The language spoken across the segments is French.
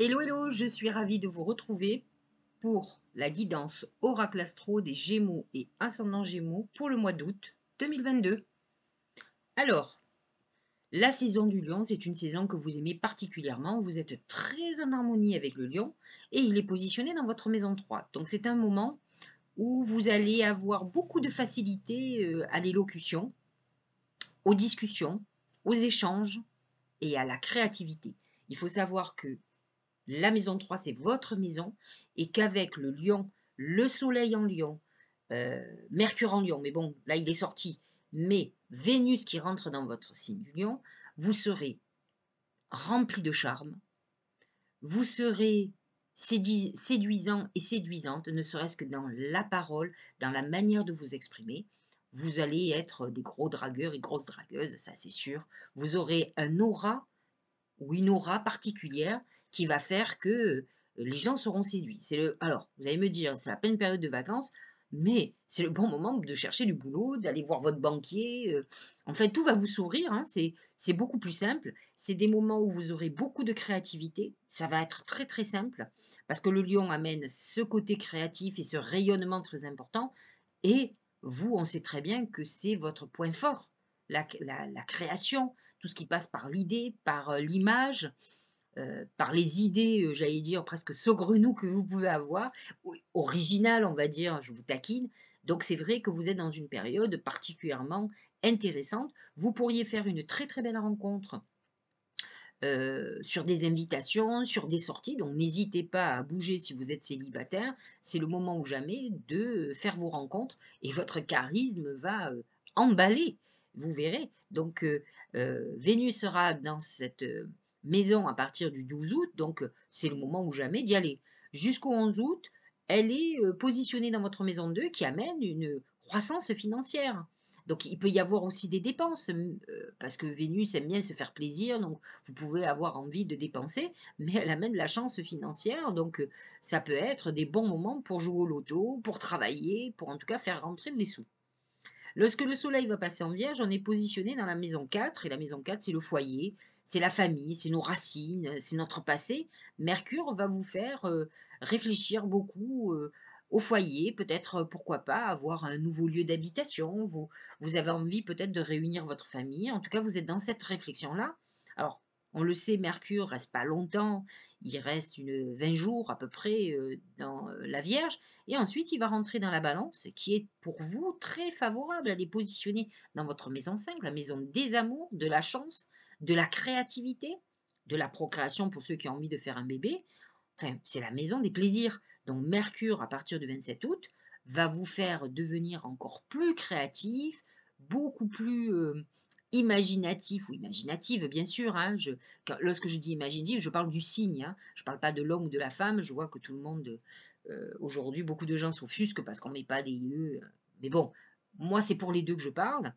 Hello, hello, je suis ravie de vous retrouver pour la guidance Oracle Astro des Gémeaux et Ascendant Gémeaux pour le mois d'août 2022. Alors, la saison du Lion, c'est une saison que vous aimez particulièrement. Vous êtes très en harmonie avec le Lion et il est positionné dans votre maison 3. Donc, c'est un moment où vous allez avoir beaucoup de facilité à l'élocution, aux discussions, aux échanges et à la créativité. Il faut savoir que la maison 3, c'est votre maison, et qu'avec le lion, le soleil en lion, Mercure en lion, mais bon, là il est sorti, mais Vénus qui rentre dans votre signe du lion, vous serez rempli de charme, vous serez séduisant et séduisante, ne serait-ce que dans la parole, dans la manière de vous exprimer. Vous allez être des gros dragueurs et grosses dragueuses, ça c'est sûr. Vous aurez un aura ou une aura particulière qui va faire que les gens seront séduits. Alors, vous allez me dire, c'est la pleine période de vacances, mais c'est le bon moment de chercher du boulot, d'aller voir votre banquier. En fait, tout va vous sourire, hein, c'est beaucoup plus simple. C'est des moments où vous aurez beaucoup de créativité. Ça va être très très simple, parce que le lion amène ce côté créatif et ce rayonnement très important. Et vous, on sait très bien que c'est votre point fort, la création, tout ce qui passe par l'idée, par l'image, par les idées, j'allais dire, presque saugrenues que vous pouvez avoir, originales, on va dire, je vous taquine. Donc c'est vrai que vous êtes dans une période particulièrement intéressante. Vous pourriez faire une très très belle rencontre sur des invitations, sur des sorties. Donc n'hésitez pas à bouger si vous êtes célibataire. C'est le moment ou jamais de faire vos rencontres et votre charisme va emballer. Vous verrez. Donc Vénus sera dans cette maison à partir du 12 août. Donc c'est le moment ou jamais d'y aller. Jusqu'au 11 août, elle est positionnée dans votre maison 2 qui amène une croissance financière. Donc il peut y avoir aussi des dépenses, parce que Vénus aime bien se faire plaisir, donc vous pouvez avoir envie de dépenser, mais elle amène la chance financière, donc ça peut être des bons moments pour jouer au loto, pour travailler, pour en tout cas faire rentrer des sous. Lorsque le soleil va passer en Vierge, on est positionné dans la maison 4, et la maison 4, c'est le foyer, c'est la famille, c'est nos racines, c'est notre passé. Mercure va vous faire réfléchir beaucoup au foyer, peut-être, pourquoi pas, avoir un nouveau lieu d'habitation. Vous avez envie peut-être de réunir votre famille. En tout cas, vous êtes dans cette réflexion-là. Alors, on le sait, Mercure reste pas longtemps, il reste 20 jours à peu près dans la Vierge, et ensuite, il va rentrer dans la balance, qui est pour vous très favorable. Elle est positionnée dans votre maison 5, la maison des amours, de la chance, de la créativité, de la procréation pour ceux qui ont envie de faire un bébé. Enfin, c'est la maison des plaisirs. Donc Mercure, à partir du 27 août, va vous faire devenir encore plus créatif, beaucoup plus imaginatif ou imaginative, bien sûr. Hein, lorsque je dis imaginatif, je parle du signe. Hein, je ne parle pas de l'homme ou de la femme. Je vois que tout le monde, aujourd'hui, beaucoup de gens s'offusquent parce qu'on ne met pas des yeux. Mais bon, moi, c'est pour les deux que je parle.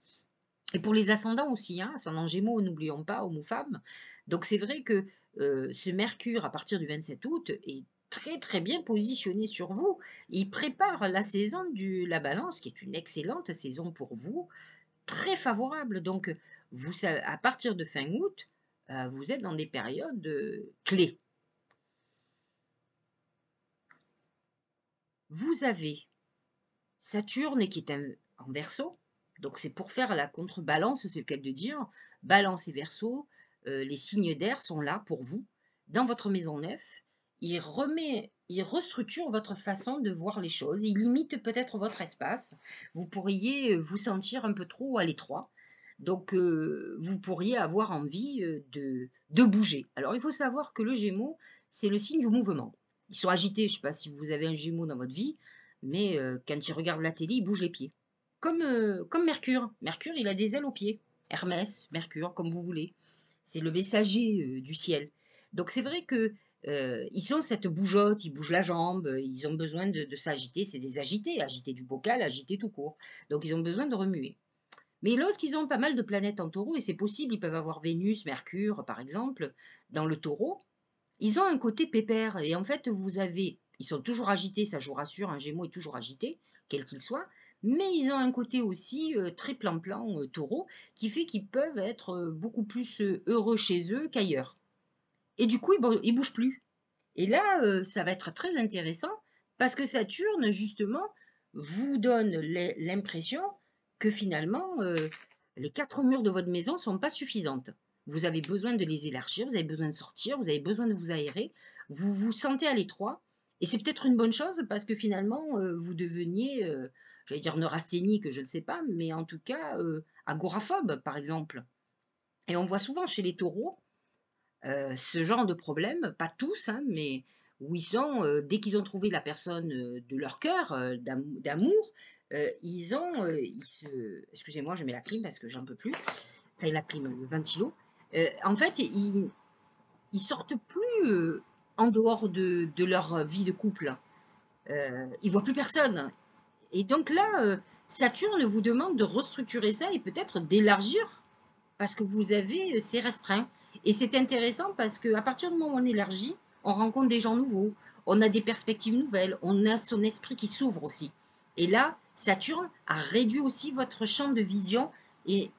Et pour les ascendants aussi, hein, ascendant Gémeaux, n'oublions pas, hommes ou femmes. Donc c'est vrai que ce Mercure, à partir du 27 août, est très très bien positionné sur vous. Il prépare la saison de la Balance, qui est une excellente saison pour vous, très favorable. Donc à partir de fin août, vous êtes dans des périodes clés. Vous avez Saturne qui est en Verseau, donc c'est pour faire la contrebalance, c'est le cas de dire. Balance et Verseau, les signes d'air sont là pour vous, dans votre maison 9. Il restructure votre façon de voir les choses, il limite peut-être votre espace. Vous pourriez vous sentir un peu trop à l'étroit. Donc, vous pourriez avoir envie de bouger. Alors, il faut savoir que le Gémeaux, c'est le signe du mouvement. Ils sont agités, je ne sais pas si vous avez un Gémeaux dans votre vie, mais quand il regarde la télé, il bouge les pieds. Comme Mercure. Mercure, il a des ailes aux pieds. Hermès, Mercure, comme vous voulez. C'est le messager du ciel. Donc c'est vrai que ils ont cette bougeotte, ils bougent la jambe, ils ont besoin de s'agiter. C'est des agités, agiter du bocal, agiter tout court. Donc ils ont besoin de remuer. Mais lorsqu'ils ont pas mal de planètes en taureau, et c'est possible, ils peuvent avoir Vénus, Mercure, par exemple, dans le taureau, ils ont un côté pépère. Et en fait, ils sont toujours agités, ça je vous rassure, un Gémeaux est toujours agité, quel qu'il soit. Mais ils ont un côté aussi très plan-plan taureau, qui fait qu'ils peuvent être beaucoup plus heureux chez eux qu'ailleurs. Et du coup, ils bougent plus. Et là, ça va être très intéressant parce que Saturne, justement, vous donne l'impression que finalement, les 4 murs de votre maison ne sont pas suffisantes. Vous avez besoin de les élargir, vous avez besoin de sortir, vous avez besoin de vous aérer, vous vous sentez à l'étroit. Et c'est peut-être une bonne chose parce que finalement, vous deveniez, j'allais dire neurasthénique, je ne sais pas, mais en tout cas, agoraphobe, par exemple. Et on voit souvent chez les taureaux ce genre de problème, pas tous, hein, mais où ils sont, dès qu'ils ont trouvé la personne de leur cœur, d'amour, excusez-moi, je mets la clim parce que j'en peux plus, enfin la clim, le ventilo. En fait, ils sortent plus en dehors de leur vie de couple. Ils voient plus personne. Et donc là, Saturne vous demande de restructurer ça et peut-être d'élargir parce que vous avez c'est restreint. Et c'est intéressant parce qu'à partir du moment où on élargit, on rencontre des gens nouveaux, on a des perspectives nouvelles, on a son esprit qui s'ouvre aussi. Et là, Saturne a réduit aussi votre champ de vision et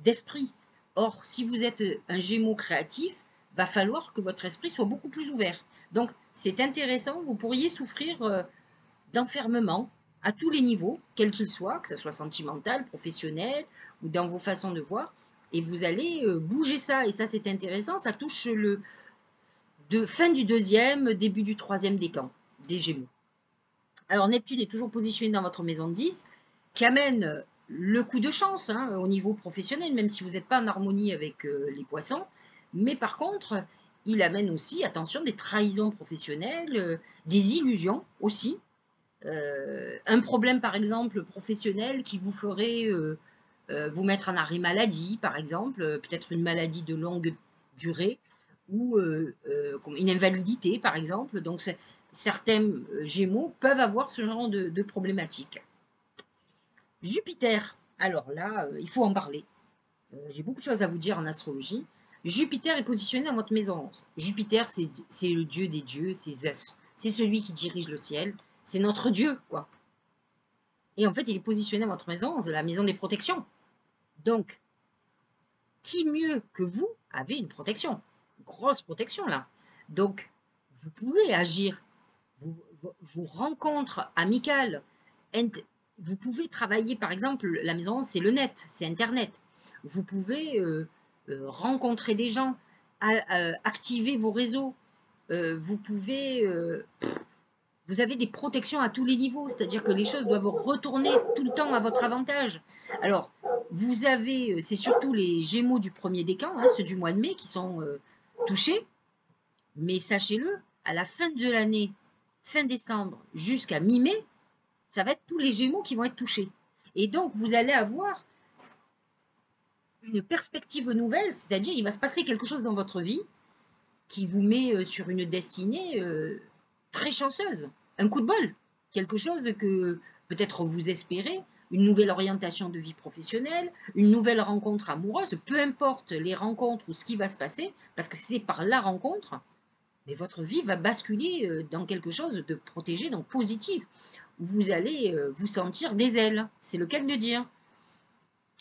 d'esprit. Or, si vous êtes un Gémeaux créatif, va falloir que votre esprit soit beaucoup plus ouvert. Donc, c'est intéressant, vous pourriez souffrir d'enfermement à tous les niveaux, quels qu'ils soient, que ce soit sentimental, professionnel ou dans vos façons de voir. Et vous allez bouger ça. Et ça, c'est intéressant. Ça touche le fin du deuxième, début du troisième décan des Gémeaux. Alors, Neptune est toujours positionné dans votre maison 10, qui amène le coup de chance hein, au niveau professionnel, même si vous n'êtes pas en harmonie avec les poissons. Mais par contre, il amène aussi, attention, des trahisons professionnelles, des illusions aussi, un problème, par exemple, professionnel qui vous ferait vous mettre en arrêt maladie, par exemple, peut-être une maladie de longue durée ou une invalidité, par exemple. Donc, certains Gémeaux peuvent avoir ce genre de problématique. Jupiter, alors là, il faut en parler. J'ai beaucoup de choses à vous dire en astrologie. Jupiter est positionné dans votre maison 11. Jupiter, c'est le dieu des dieux, c'est Zeus. C'est celui qui dirige le ciel. C'est notre dieu, quoi. Et en fait, il est positionné à votre maison, la maison des protections. Donc, qui mieux que vous avez une protection? Grosse protection là. Donc, vous pouvez agir. Vos rencontres amicales, vous pouvez travailler, par exemple, la maison, c'est le net, c'est Internet. Vous pouvez rencontrer des gens, activer vos réseaux. Vous pouvez vous avez des protections à tous les niveaux, c'est-à-dire que les choses doivent retourner tout le temps à votre avantage. Alors, vous avez, c'est surtout les Gémeaux du premier décan, hein, ceux du mois de mai, qui sont touchés, mais sachez-le, à la fin de l'année, fin décembre jusqu'à mi-mai, ça va être tous les Gémeaux qui vont être touchés. Et donc, vous allez avoir une perspective nouvelle, c'est-à-dire il va se passer quelque chose dans votre vie qui vous met sur une destinée très chanceuse. Un coup de bol. Quelque chose que peut-être vous espérez, une nouvelle orientation de vie professionnelle, une nouvelle rencontre amoureuse, peu importe les rencontres ou ce qui va se passer, parce que c'est par la rencontre, mais votre vie va basculer dans quelque chose de protégé, donc positif. Vous allez vous sentir des ailes, c'est le cas de le dire.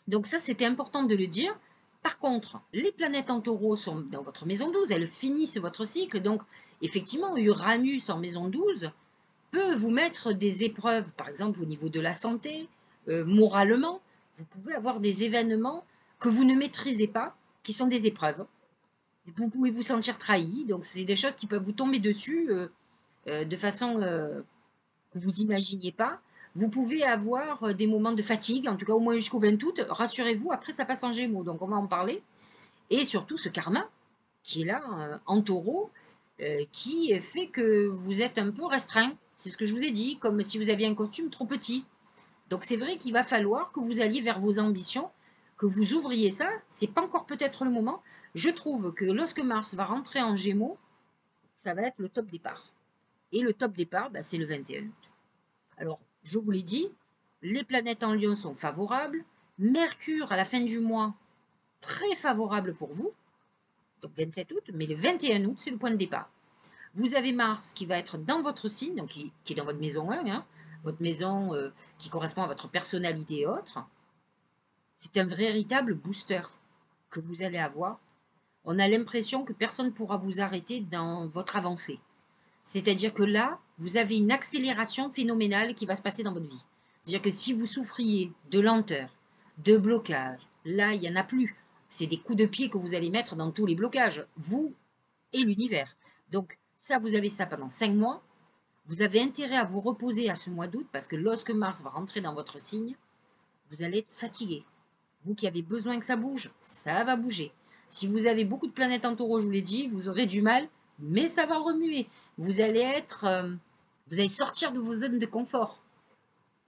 Donc ça, c'était important de le dire. Par contre, les planètes en taureau sont dans votre maison 12, elles finissent votre cycle. Donc, effectivement, Uranus en maison 12 peut vous mettre des épreuves, par exemple au niveau de la santé, moralement. Vous pouvez avoir des événements que vous ne maîtrisez pas, qui sont des épreuves. Vous pouvez vous sentir trahi. Donc, c'est des choses qui peuvent vous tomber dessus de façon que vous imaginiez pas. Vous pouvez avoir des moments de fatigue, en tout cas au moins jusqu'au 20 août. Rassurez-vous, après ça passe en Gémeaux, donc on va en parler. Et surtout ce karma qui est là en taureau, qui fait que vous êtes un peu restreint. C'est ce que je vous ai dit, comme si vous aviez un costume trop petit. Donc c'est vrai qu'il va falloir que vous alliez vers vos ambitions, que vous ouvriez ça. C'est pas encore peut-être le moment. Je trouve que lorsque Mars va rentrer en Gémeaux, ça va être le top départ. Et le top départ, bah, c'est le 21 août. Alors, je vous l'ai dit, les planètes en Lion sont favorables. Mercure, à la fin du mois, très favorable pour vous. Donc 27 août, mais le 21 août, c'est le point de départ. Vous avez Mars qui va être dans votre signe, donc qui est dans votre maison 1, hein, votre maison qui correspond à votre personnalité et autres. C'est un véritable booster que vous allez avoir. On a l'impression que personne ne pourra vous arrêter dans votre avancée. C'est-à-dire que là, vous avez une accélération phénoménale qui va se passer dans votre vie. C'est-à-dire que si vous souffriez de lenteur, de blocage, là, il n'y en a plus. C'est des coups de pied que vous allez mettre dans tous les blocages, vous et l'univers. Donc ça, vous avez ça pendant 5 mois. Vous avez intérêt à vous reposer à ce mois d'août parce que lorsque Mars va rentrer dans votre signe, vous allez être fatigué. Vous qui avez besoin que ça bouge, ça va bouger. Si vous avez beaucoup de planètes en taureau, je vous l'ai dit, vous aurez du mal, mais ça va remuer. Vous allez vous allez sortir de vos zones de confort.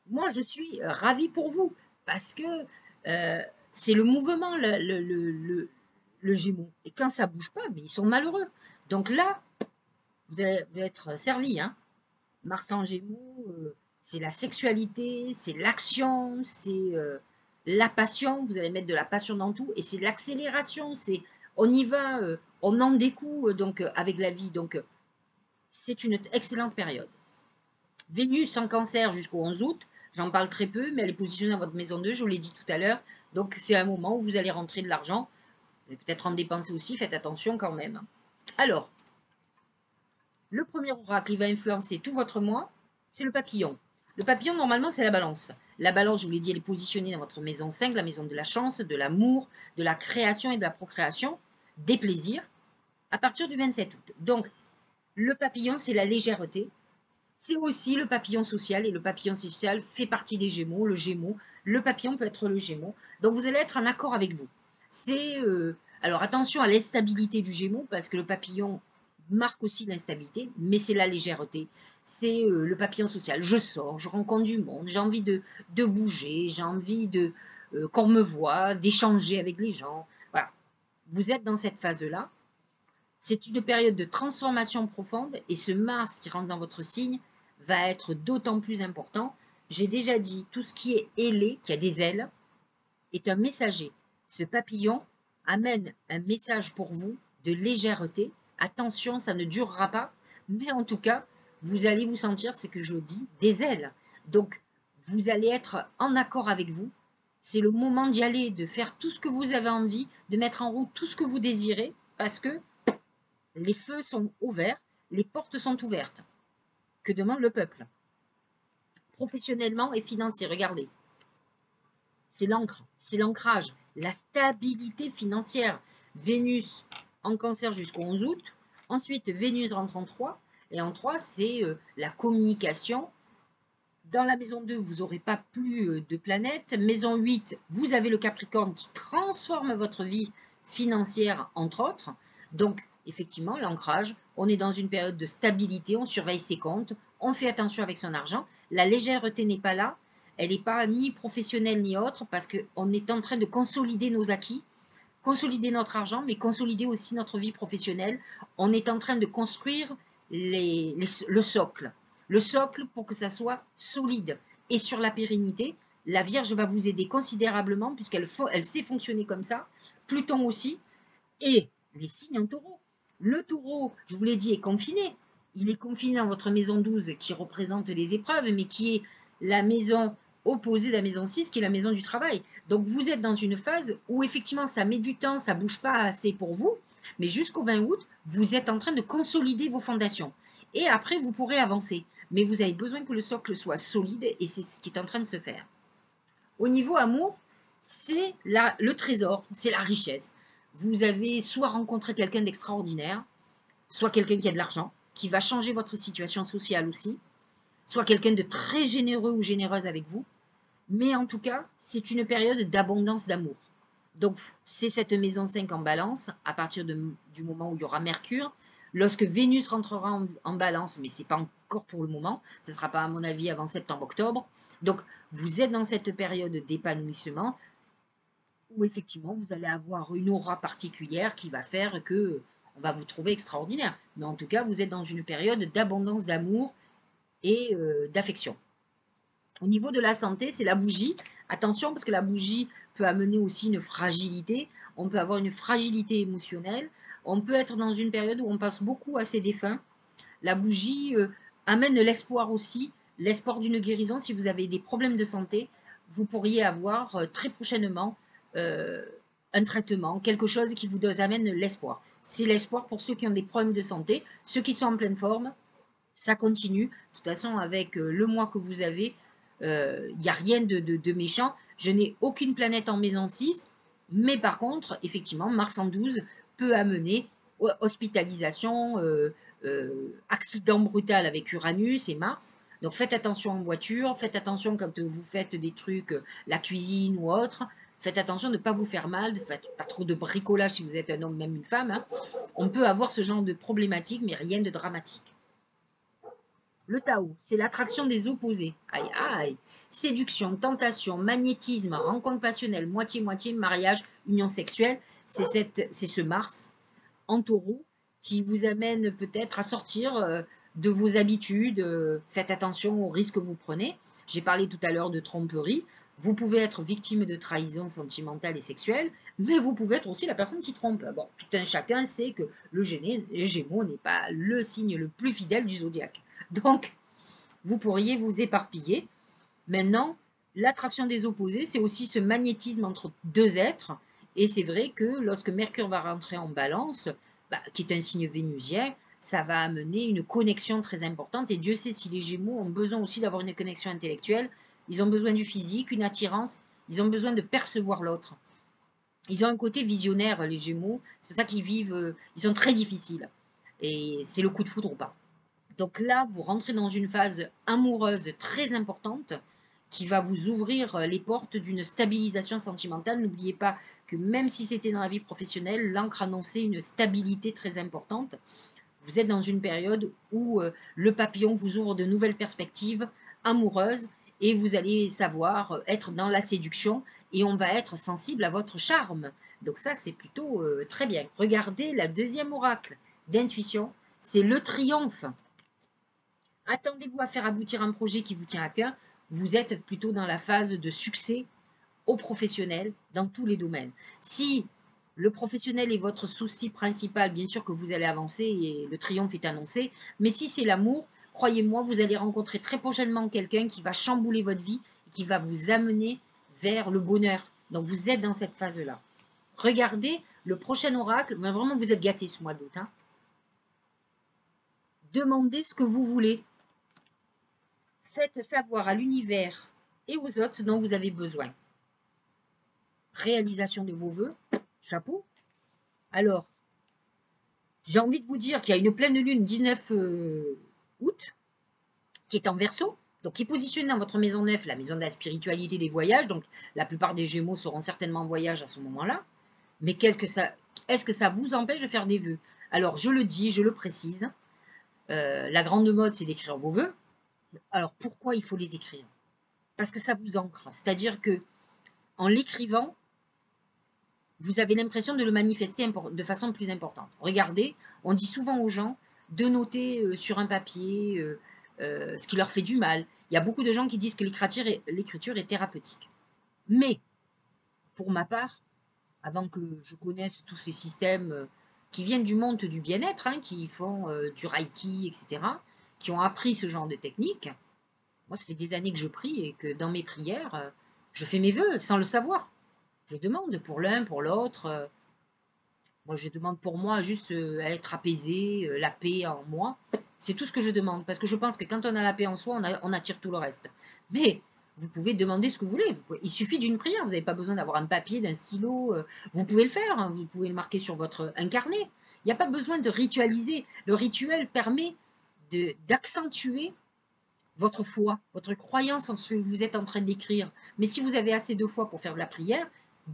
Moi, je suis ravie pour vous parce que euh, c'est le mouvement, le Gémeaux. Et quand ça bouge pas, mais ils sont malheureux. Donc là, vous allez être servi, hein. Mars en Gémeaux, c'est la sexualité, c'est l'action, c'est la passion. Vous allez mettre de la passion dans tout. Et c'est l'accélération. C'est on y va, on en découle donc avec la vie. Donc c'est une excellente période. Vénus en Cancer jusqu'au 11 août. J'en parle très peu, mais elle est positionnée dans votre maison 2, je vous l'ai dit tout à l'heure. Donc c'est un moment où vous allez rentrer de l'argent. Peut-être en dépenser aussi, faites attention quand même. Alors, le premier oracle qui va influencer tout votre mois, c'est le papillon. Le papillon, normalement, c'est la balance. La balance, je vous l'ai dit, elle est positionnée dans votre maison 5, la maison de la chance, de l'amour, de la création et de la procréation, des plaisirs, à partir du 27 août. Donc, le papillon, c'est la légèreté. C'est aussi le papillon social, et le papillon social fait partie des Gémeaux. Le Gémeaux, le papillon peut être le Gémeaux. Donc, vous allez être en accord avec vous. C'est alors attention à l'instabilité du Gémeaux, parce que le papillon marque aussi l'instabilité, mais c'est la légèreté. C'est le papillon social. Je sors, je rencontre du monde, j'ai envie de bouger, j'ai envie de qu'on me voit, d'échanger avec les gens. Voilà. Vous êtes dans cette phase-là. C'est une période de transformation profonde et ce Mars qui rentre dans votre signe va être d'autant plus important. J'ai déjà dit, tout ce qui est ailé, qui a des ailes, est un messager. Ce papillon amène un message pour vous de légèreté. Attention, ça ne durera pas, mais en tout cas, vous allez vous sentir, c'est que je dis, des ailes. Donc, vous allez être en accord avec vous. C'est le moment d'y aller, de faire tout ce que vous avez envie, de mettre en route tout ce que vous désirez, parce que les feux sont ouverts, les portes sont ouvertes. Que demande le peuple? Professionnellement et financier, regardez. C'est l'encre, c'est l'ancrage, la stabilité financière. Vénus en Cancer jusqu'au 11 août. Ensuite, Vénus rentre en 3. Et en 3, c'est la communication. Dans la maison 2, vous n'aurez pas plus de planètes. Maison 8, vous avez le Capricorne qui transforme votre vie financière, entre autres. Donc, effectivement, l'ancrage, on est dans une période de stabilité, on surveille ses comptes, on fait attention avec son argent. La légèreté n'est pas là, elle n'est pas ni professionnelle ni autre, parce qu'on est en train de consolider nos acquis, consolider notre argent, mais consolider aussi notre vie professionnelle. On est en train de construire le socle. Le socle pour que ça soit solide. Et sur la pérennité, la Vierge va vous aider considérablement puisqu'elle sait fonctionner comme ça. Pluton aussi. Et les signes en taureau. Le taureau, je vous l'ai dit, est confiné. Il est confiné dans votre maison 12 qui représente les épreuves, mais qui est la maison opposée de la maison 6, qui est la maison du travail. Donc vous êtes dans une phase où effectivement ça met du temps, ça ne bouge pas assez pour vous, mais jusqu'au 20 août, vous êtes en train de consolider vos fondations. Et après, vous pourrez avancer. Mais vous avez besoin que le socle soit solide et c'est ce qui est en train de se faire. Au niveau amour, c'est le trésor, c'est la richesse. Vous avez soit rencontré quelqu'un d'extraordinaire, soit quelqu'un qui a de l'argent, qui va changer votre situation sociale aussi, soit quelqu'un de très généreux ou généreuse avec vous. Mais en tout cas, c'est une période d'abondance d'amour. Donc, c'est cette maison 5 en balance, à partir du moment où il y aura Mercure. Lorsque Vénus rentrera en balance, mais ce n'est pas encore pour le moment, ce ne sera pas à mon avis avant septembre-octobre. Donc, vous êtes dans cette période d'épanouissement où effectivement, vous allez avoir une aura particulière qui va faire que on va vous trouver extraordinaire. Mais en tout cas, vous êtes dans une période d'abondance d'amour et d'affection. Au niveau de la santé, c'est la bougie. Attention, parce que la bougie peut amener aussi une fragilité. On peut avoir une fragilité émotionnelle. On peut être dans une période où on pense beaucoup à ses défunts. La bougie amène l'espoir aussi, l'espoir d'une guérison. Si vous avez des problèmes de santé, vous pourriez avoir très prochainement euh, un traitement, quelque chose qui vous amène l'espoir. C'est l'espoir pour ceux qui ont des problèmes de santé, ceux qui sont en pleine forme. Ça continue. De toute façon, avec le mois que vous avez, il n'y a rien de méchant. Je n'ai aucune planète en maison 6, mais par contre, effectivement, Mars en 12 peut amener hospitalisation, accident brutal avec Uranus et Mars. Donc faites attention en voiture, faites attention quand vous faites des trucs, la cuisine ou autre. Faites attention de ne pas vous faire mal, ne faites pas trop de bricolage si vous êtes un homme, même une femme, hein. On peut avoir ce genre de problématique, mais rien de dramatique. Le Tao, c'est l'attraction des opposés. Aïe, aïe. Séduction, tentation, magnétisme, rencontre passionnelle, moitié-moitié, mariage, union sexuelle. C'est ce Mars en taureau qui vous amène peut-être à sortir de vos habitudes. Faites attention aux risques que vous prenez. J'ai parlé tout à l'heure de tromperie. Vous pouvez être victime de trahison sentimentale et sexuelle, mais vous pouvez être aussi la personne qui trompe. Bon, tout un chacun sait que le Gémeaux n'est pas le signe le plus fidèle du zodiaque. Donc, vous pourriez vous éparpiller. Maintenant, l'attraction des opposés, c'est aussi ce magnétisme entre deux êtres. Et c'est vrai que lorsque Mercure va rentrer en balance, qui est un signe vénusien, ça va amener une connexion très importante. Et Dieu sait si les Gémeaux ont besoin aussi d'avoir une connexion intellectuelle. Ils ont besoin du physique, une attirance. Ils ont besoin de percevoir l'autre. Ils ont un côté visionnaire, les Gémeaux. C'est pour ça qu'ils vivent. Ils sont très difficiles. Et c'est le coup de foudre ou pas. Donc là, vous rentrez dans une phase amoureuse très importante qui va vous ouvrir les portes d'une stabilisation sentimentale. N'oubliez pas que même si c'était dans la vie professionnelle, l'encre annonçait une stabilité très importante. Vous êtes dans une période où le papillon vous ouvre de nouvelles perspectives amoureuses et vous allez savoir être dans la séduction et on va être sensible à votre charme. Donc ça, c'est plutôt très bien. Regardez la deuxième oracle d'intuition, c'est le triomphe. Attendez-vous à faire aboutir un projet qui vous tient à cœur. Vous êtes plutôt dans la phase de succès au professionnel dans tous les domaines. Si le professionnel est votre souci principal, bien sûr que vous allez avancer et le triomphe est annoncé. Mais si c'est l'amour, croyez-moi, vous allez rencontrer très prochainement quelqu'un qui va chambouler votre vie et qui va vous amener vers le bonheur. Donc vous êtes dans cette phase-là. Regardez le prochain oracle, mais vraiment vous êtes gâtés ce mois d'août, hein. Demandez ce que vous voulez. Faites savoir à l'univers et aux autres ce dont vous avez besoin. Réalisation de vos vœux, chapeau. Alors, j'ai envie de vous dire qu'il y a une pleine lune 19 août qui est en Verseau, donc qui est positionnée dans votre maison 9, la maison de la spiritualité des voyages. Donc, la plupart des Gémeaux seront certainement en voyage à ce moment-là. Mais est-ce que ça vous empêche de faire des vœux? Alors, je le dis, je le précise, la grande mode, c'est d'écrire vos vœux. Alors, pourquoi il faut les écrire? Parce que ça vous ancre. C'est-à-dire que en l'écrivant, vous avez l'impression de le manifester de façon plus importante. Regardez, on dit souvent aux gens de noter sur un papier ce qui leur fait du mal. Il y a beaucoup de gens qui disent que l'écriture est thérapeutique. Mais, pour ma part, avant que je connaisse tous ces systèmes qui viennent du monde du bien-être, hein, qui font du Reiki, etc., qui ont appris ce genre de technique, moi, ça fait des années que je prie et que dans mes prières, je fais mes vœux sans le savoir. Je demande pour l'un, pour l'autre. Moi, je demande pour moi juste à être apaisé, la paix en moi. C'est tout ce que je demande. Parce que je pense que quand on a la paix en soi, on attire tout le reste. Mais vous pouvez demander ce que vous voulez. Il suffit d'une prière. Vous n'avez pas besoin d'avoir un papier, d'un stylo. Vous pouvez le faire, hein. Vous pouvez le marquer sur votre incarné. Il n'y a pas besoin de ritualiser. Le rituel permet d'accentuer votre foi, votre croyance en ce que vous êtes en train d'écrire. Mais si vous avez assez de foi pour faire de la prière,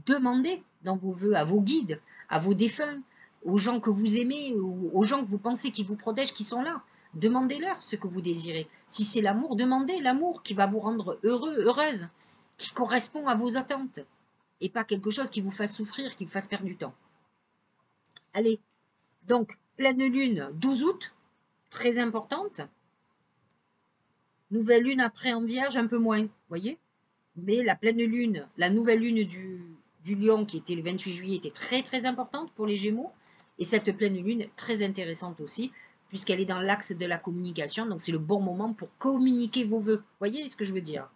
demandez dans vos vœux à vos guides, à vos défunts, aux gens que vous aimez, aux gens que vous pensez qui vous protègent, qui sont là. Demandez-leur ce que vous désirez. Si c'est l'amour, demandez l'amour qui va vous rendre heureux, heureuse, qui correspond à vos attentes, et pas quelque chose qui vous fasse souffrir, qui vous fasse perdre du temps. Allez, donc, pleine lune, 12 août, très importante. Nouvelle lune après en Vierge, un peu moins, voyez. Mais la pleine lune, la nouvelle lune du Lion, qui était le 28 juillet, était très très importante pour les Gémeaux. Et cette pleine lune, très intéressante aussi, puisqu'elle est dans l'axe de la communication. Donc c'est le bon moment pour communiquer vos vœux. Voyez ce que je veux dire?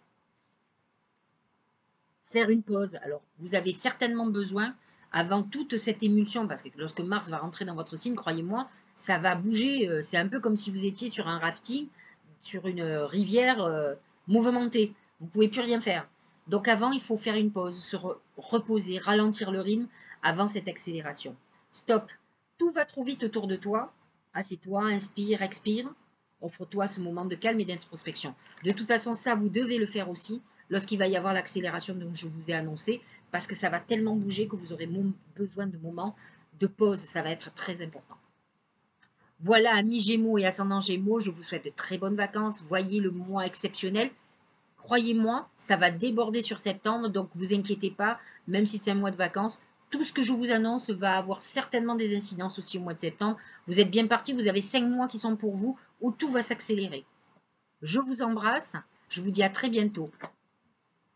Faire une pause. Alors, vous avez certainement besoin avant toute cette émulsion, parce que lorsque Mars va rentrer dans votre signe, croyez-moi, ça va bouger. C'est un peu comme si vous étiez sur un rafting, sur une rivière mouvementée. Vous ne pouvez plus rien faire. Donc avant, il faut faire une pause, reposer, ralentir le rythme avant cette accélération. Stop. Tout va trop vite autour de toi. Assieds-toi, inspire, expire. Offre-toi ce moment de calme et d'introspection. De toute façon, ça, vous devez le faire aussi lorsqu'il va y avoir l'accélération dont je vous ai annoncé, parce que ça va tellement bouger que vous aurez besoin de moments de pause. Ça va être très important. Voilà, amis Gémeaux et ascendant Gémeaux, je vous souhaite de très bonnes vacances. Voyez le mois exceptionnel. Croyez-moi, ça va déborder sur septembre, donc vous inquiétez pas, même si c'est un mois de vacances. Tout ce que je vous annonce va avoir certainement des incidences aussi au mois de septembre. Vous êtes bien partis, vous avez 5 mois qui sont pour vous, où tout va s'accélérer. Je vous embrasse, je vous dis à très bientôt.